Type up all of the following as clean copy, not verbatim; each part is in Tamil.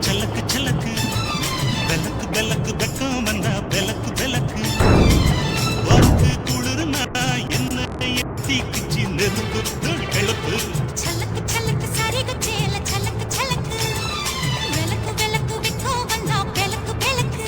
சலக்கு சலக்கு விளக்கு விளக்கு வெக்கம் வந்தா விளக்கு விளக்கு உனக்கு குளிர்னா என்ன தீக்குச்சி நெருப்பு கிளப்பு சலக்கு சலக்கு சரிக சேல சலக்கு சலக்கு விளக்கு விளக்கு வெக்கம் வந்தா விளக்கு விளக்கு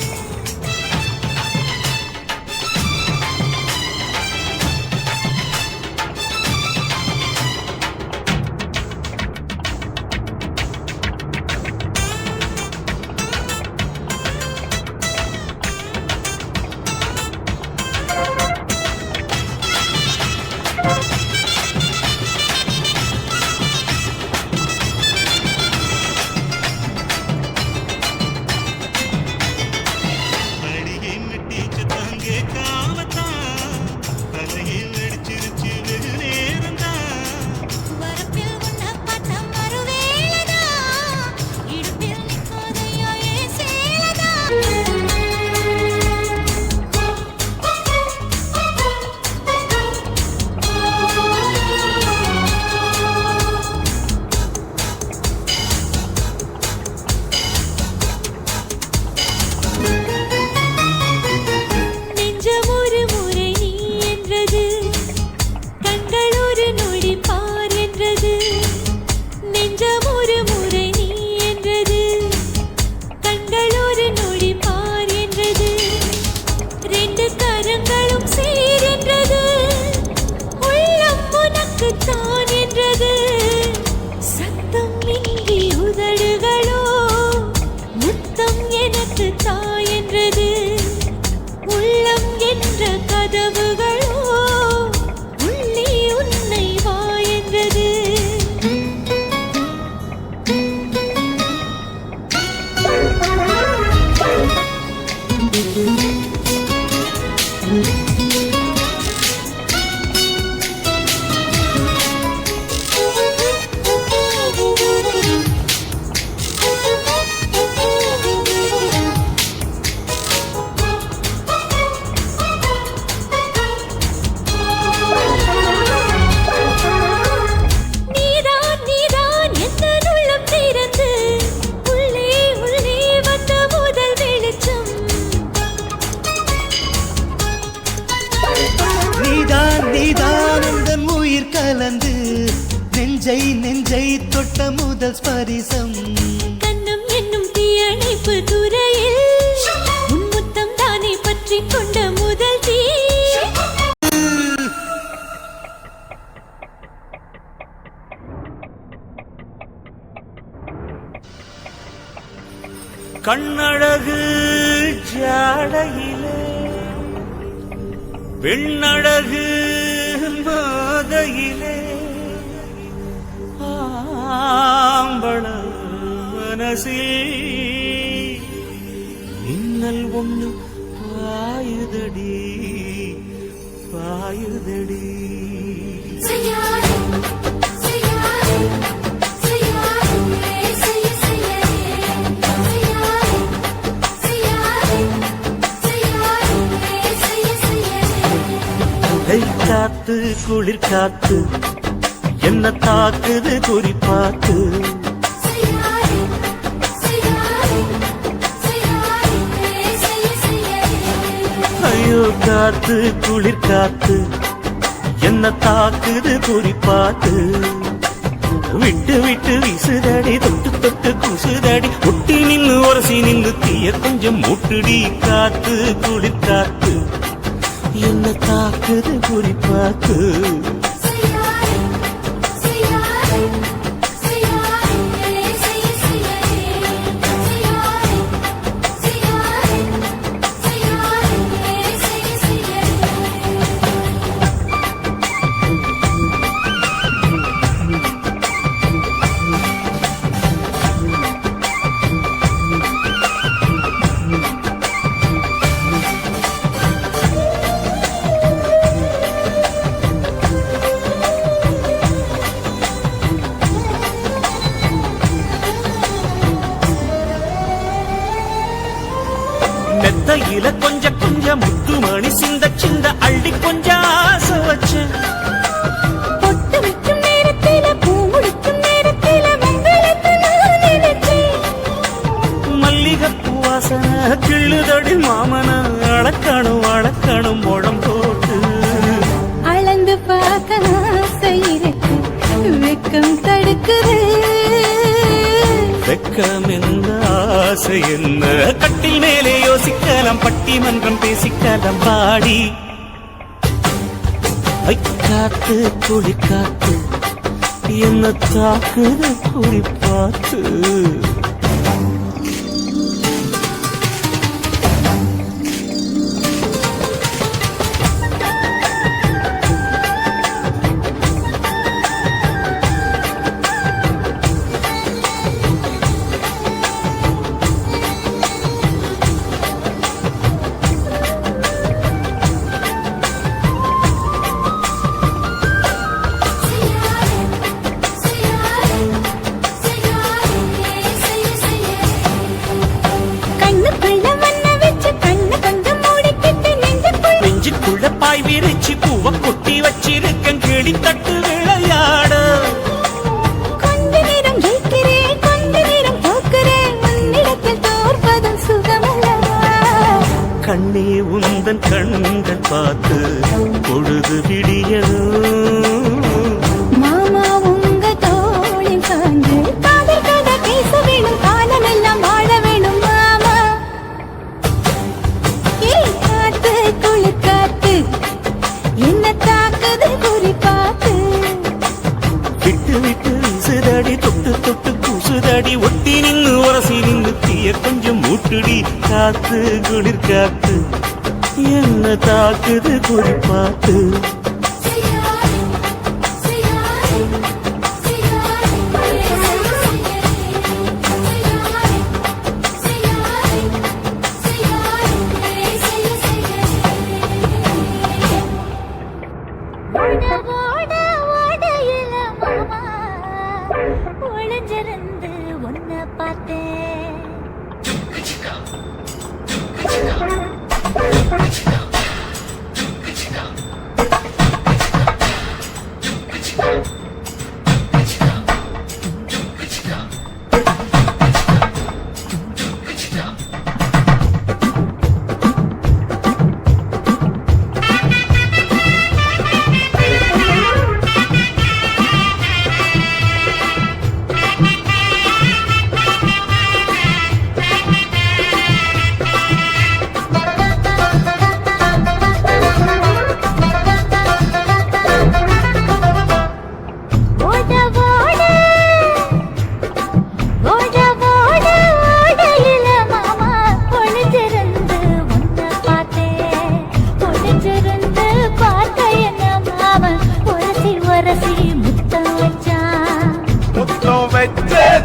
கலந்து நெஞ்சை நெஞ்சை தொட்ட முதல் ஸ்பரிசம் கண்ணம் என்னும் தீயணைப்பு துறையில் முன்முத்தம் தானே பற்றி கொண்ட முதல் தீ கண்ணழகு ஜாடையிலே பெண்ணழகு மாதையிலே ஆம்பள மனசில் மின்னல் ஒண்ணு பாயுதடி பாயுதடி காத்து குளிர் காத்து என்ன தாக்குது குறிப்பாத்து ஐயோ காத்து குளிர் காத்து என்ன தாக்குது குறிப்பாத்து விட்டு விட்டு வீசுதடி தொட்டு தொட்டு குசுதடி ஒட்டி நின்னு உரசி நின்னு தீய கொஞ்சம் முட்டுடி காத்து குளிர் காத்து என்ன தாக்குது குறிப்பாத்து வெட்கம் என்ன ஆசை என்ன கட்டில் மேலே யோசிக்கலாம் பட்டிமன்றம் பேசிக்கலாம் பாடி காத்து குளிக்காத்து என்ன தாக்குது குறிப்பாத்து பாய் விரிச்சு பூவ கொட்டி வச்சிருக்கேன் கிளி தட்டு விளையாட கொஞ்ச நேரம் ஜெயிக்கிறேன் கொஞ்ச நேரம் தோக்கிறேன் உன்னிடத்தில் தோற்பதும் சுகமல்லவா கண்ணே உந்தன் கண்கள் பார்த்து பொழுது விடியதும் மாமா உங்க தோளில் சாய்ந்து காதல் கதை பேச வேணும் காலமெல்லாம் வாழ வேணும் மாமா காத்து குளிக்காத்து என்ன தாக்குது குறிப்பாத்து விட்டு விட்டு வீசுதடி தொட்டு தொட்டு பூசுதடி ஒட்டி நின்னு உரசி நின்னு தீய கொஞ்சம் மூட்டுடி காத்து குளிர் காத்து என்ன தாக்குது குறிப்பாத்து ஒளிஞ்சிருந்து ஒன்ன பார்த்தேன்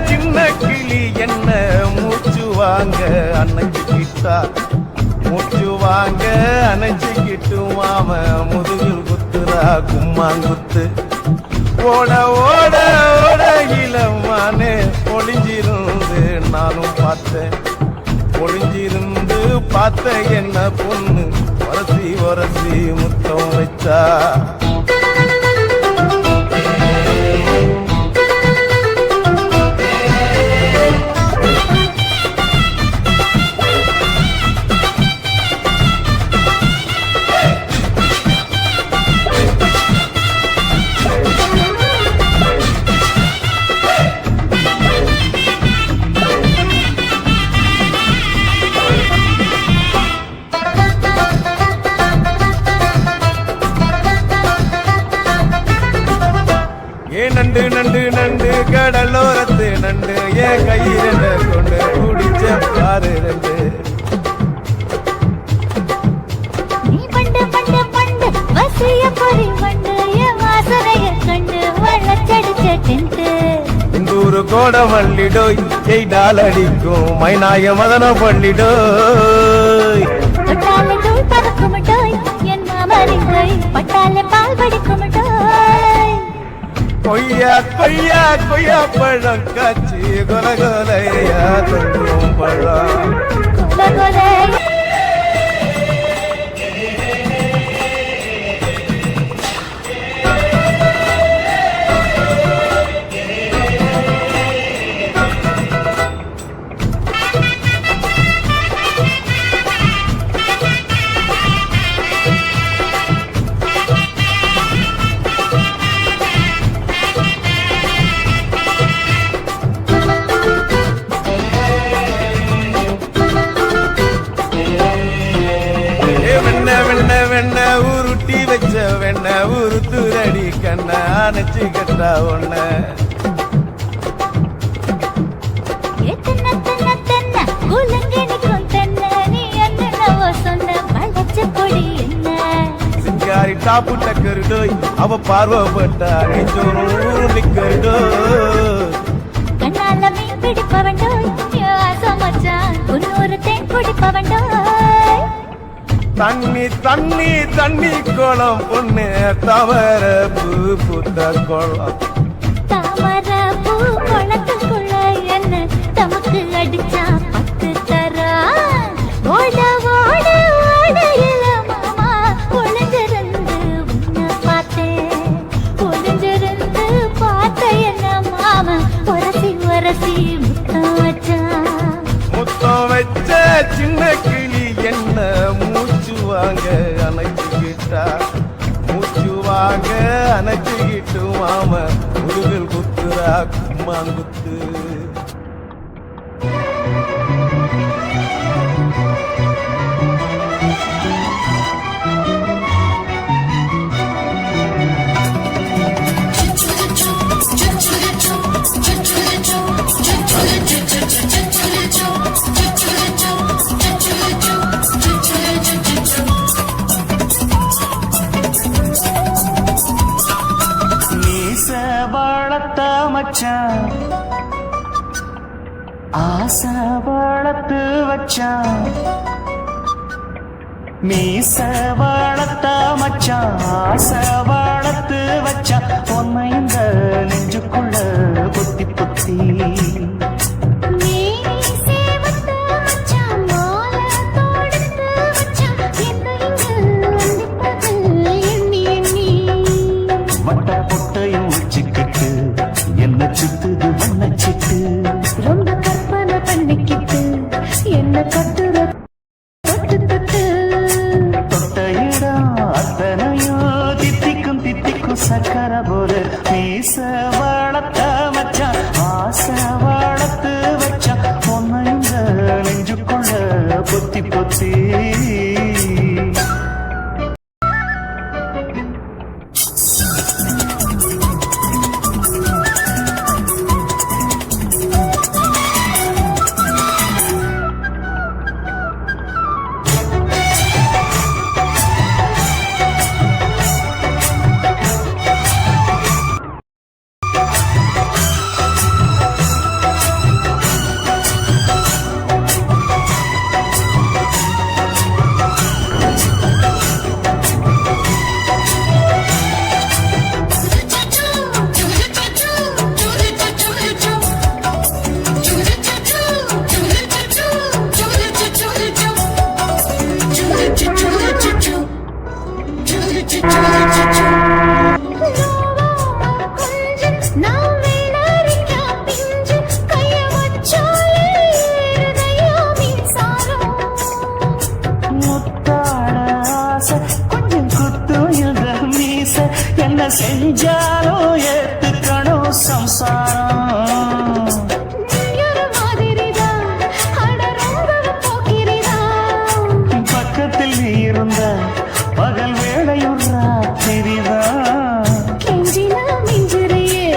சின்ன கிளி என்ன மூச்சு வாங்க அணைச்சிக்கிட்டா மூச்சு வாங்க அணைச்சிக்கிட்டு மாம முதுகில் குத்துறா கும்மாங்குத்து ஓட ஓட ஓட இளமானே ஒளிஞ்சிருந்து நானும் பார்த்தேன் ஒளிஞ்சிருந்து பார்த்த என்ன பொண்ணு வரசி வரசி முத்தம் வச்சா நண்டு நண்டு நண்டு கடலோரத்து நண்டு என் கையில கொண்டு குடிச்ச பாரு ரெண்டு நீ பண்டு பண்டு பண்டு வசிய பொறி பண்டு என் வாசனைய கண்டு வளச்சடிச்ச டென்ட்டு இந்தூரு கோட மல்லிடோய் எய்டால் அடிக்கும் மைனாய மதன பள்ளிடோய் தொட்டாலே தூள் பறக்குமட்டோய் என் மாமரிங்கோய் பட்டாலே பால் படிக்குமட்டோய் கொய்யா கொய்யா கொய்யா பழம் காட்சி கொல கொலையா தொங்கும் பழம் கொல கொலை வெண்ண உருத்துரடி கண்ண அணைச்சு கட்டா ஒண்ண சிங்காரி டாப்பு டக்கருடோய் அவ பார்வப்பட்டாரி சோறும் நிக்கருடோய் கண்ணால மீன் பிடிப்பவண்டோய் மச்சான் உன்னொரு தேன் குடிப்பவண்டோய் தண்ணி தண்ணி தண்ணி குளம் பொண்ணு தவற பூ புத்த குளம் தாமர பூ குளத்துக்குள்ள என்ன தமக்கு அடிச்சா பத்து தரா ஓட ஓட ஓடையில மாமா ஒளிஞ்சிருந்து உன்னை பார்த்தேன் ஒளிஞ்சிருந்து பார்த்த என்ன மாமா உரசி உரசி முத்தம் வச்சான் முத்தம் வச்ச சின்ன கிளி என்ன மூச்சு வாங்க அணைச்சுக்கிட்டா மூச்சு வாங்க அணைச்சுக்கிட்டு மாம முருகல் குத்துரா கும்மாங்குத்து வளர்த்த மச்சான் ஆசை வளர்த்து வச்சான் மீச வளர்த்த மச்சான் ஆசை வளர்த்து வச்சான் பொன்னை இந்த நெஞ்சுக்குள்ள புத்தி புத்தி என்ன சுத்துது வண்ணச்சிட்டு ரொம்ப கற்பனை பண்ணிக்கிட்டு என்ன கட்டுற தொட்டு தொட்டு தொட்ட இடம் அத்தனையோ தித்திக்கும் தித்திக்கும் சக்கர போல மீச வளர்த்த மச்சான் ஆசை வளர்த்து வச்சான் பொன்னை இந்த நெஞ்சுக்குள்ள பொத்தி பொத்தி என்ன செஞ்சாலும் ஏத்துக்கணும் சம்சாரம் பக்கத்தில் நீ இருந்த பகல் வேளையும் ராத்திரிதான் கெஞ்சினா மிஞ்சிறியே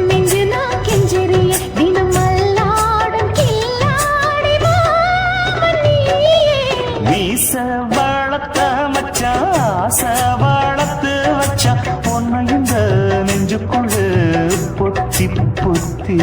மிஞ்சினா கெஞ்சிறியே தினம் அல்லாடும் கில்லாடி மாமணியே மீச வளர்த்த மச்சான் ஆசை வளர்த்து வச்சான் பொன்னை இந்த நெஞ்சுக்குள்ள பொத்தி பொத்தி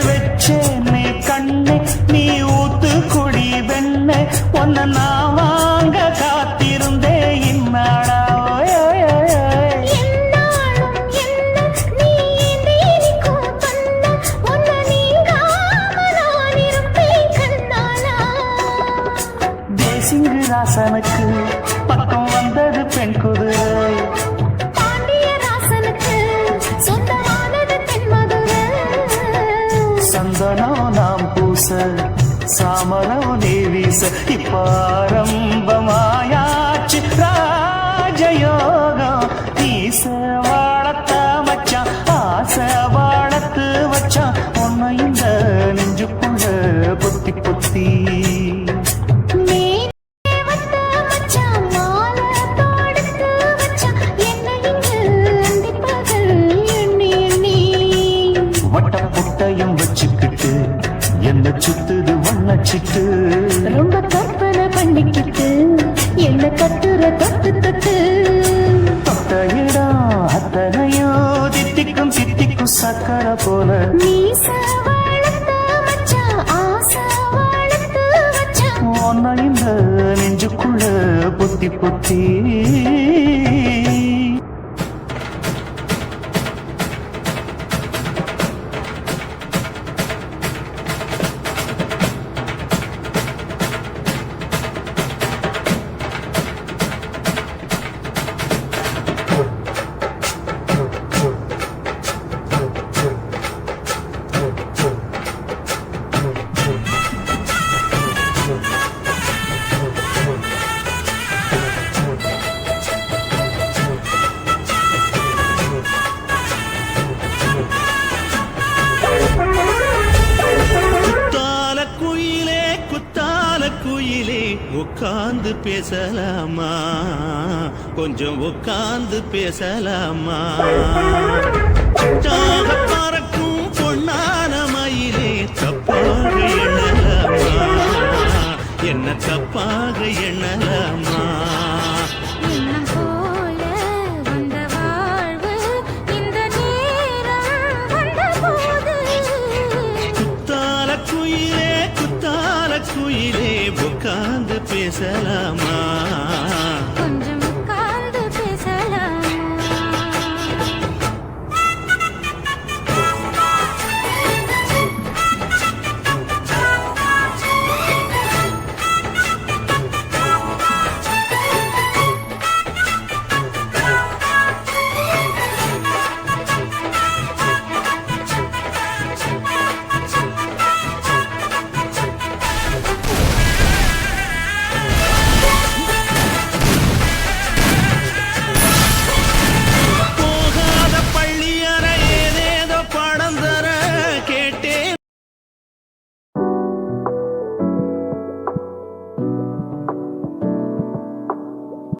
வச்சேனே கண்ணே நீ ஊத்து குடி வெண்ணே ஒன்ன நான் வாங்க காத்திருந்தே இன்னாடா நீ நீக்கும் தந்த ஒன்ன நீங்காம நான் இருப்பேன் ராசனுக்கு பக்கம் வந்தது பெண் குதிரை பாண்டிய ராசனுக்கு சொந்தமானது தென்மதுரை சந்தனம் நாம் பூச சாமரம் நீ வீச இப்பாரம்பமாயாச்சு ராஜயோகம் ஈச வாழத்த மச்சான் ஆசை வாழத்து வச்சான் உன்னை இந்த நெஞ்சுக்குள்ள பொத்தி பொத்தி வட்டப்புட்டையும் வச்சுக்கிட்டு என்ன சுத்துது வண்ணச்சிட்டு ரொம்ப கற்பனை பண்ணிக்கிட்டு என்ன கத்துற தொட்டு தொட்டு தொட்ட இடம் அத்தனையோ தித்திக்கும் தித்திக்கும் சக்கரை போல மீச வளர்த்த மச்சான் ஆசை வளர்த்து வச்சான் உன்னை இந்த நெஞ்சுக்குள்ள பொத்தி பொத்தி குயிலே உட்கார்ந்து பேசலாமா கொஞ்சம் உட்கார்ந்து பேசலாமா பறக்கும் பொன்னான மயிலே தப்பாக எண்ணலாமா என்ன தப்பாக எண்ணலாமா எண்ணம் போல வந்த வாழ்வு இந்த நேரம் வந்தபோது குத்தால குயிலே உட்கார்ந்து பேசலாமா